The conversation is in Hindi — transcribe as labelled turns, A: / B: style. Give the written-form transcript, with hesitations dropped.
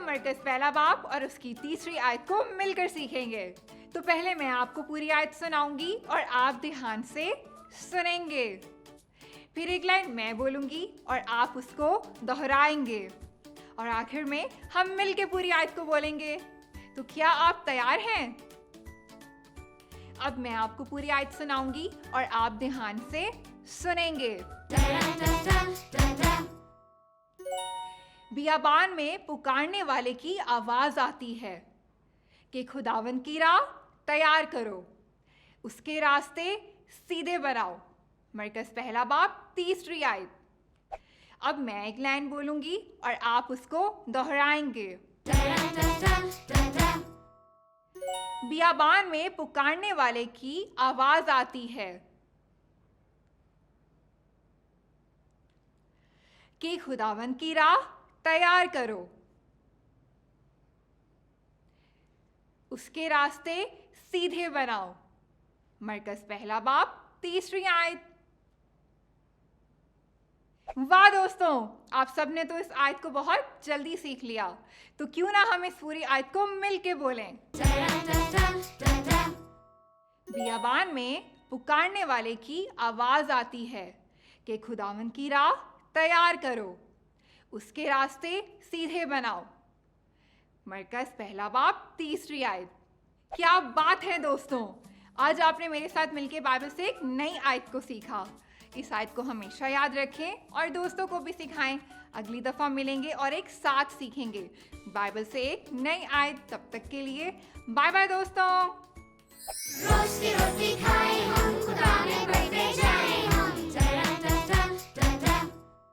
A: मरकज़ पहला बाब और उसकी तीसरी आयत को मिलकर सीखेंगे। तो पहले मैं आपको पूरी आयत सुनाऊंगी और आप ध्यान से सुनेंगे। फिर एक लाइन मैं बोलूंगी और आप उसको दोहराएंगे और आखिर में हम मिलकर पूरी आयत को बोलेंगे। तो क्या आप तैयार हैं? अब मैं आपको पूरी आयत सुनाऊंगी और आप ध्यान से सुनेंगे। बियाबान में पुकारने वाले की आवाज आती है कि खुदावन की राह तैयार करो, उसके रास्ते सीधे बनाओ। मरकज़ पहला बाब तीसरी आयत। अब मैं एक लाइन बोलूंगी और आप उसको दोहराएंगे। बियाबान में पुकारने वाले की आवाज आती है कि खुदावन की राह तैयार करो, उसके रास्ते सीधे बनाओ। मरकज़ पहला बाब तीसरी आयत। वाह दोस्तों, आप सबने तो इस आयत को बहुत जल्दी सीख लिया। तो क्यों ना हम इस पूरी आयत को मिलके बोलें। बियाबान में पुकारने वाले की आवाज आती है कि खुदावन की राह तैयार करो, उसके रास्ते सीधे बनाओ। मरकज़ पहला बाब तीसरी आयत। क्या बात है दोस्तों, आज आपने मेरे साथ मिलकर बाइबल से एक नई आयत को सीखा। इस आयत को हमेशा याद रखें और दोस्तों को भी सिखाएं। अगली दफ़ा मिलेंगे और एक साथ सीखेंगे बाइबल से एक नई आयत। तब तक के लिए बाय बाय दोस्तों।
B: रोज की रोटी खाएं।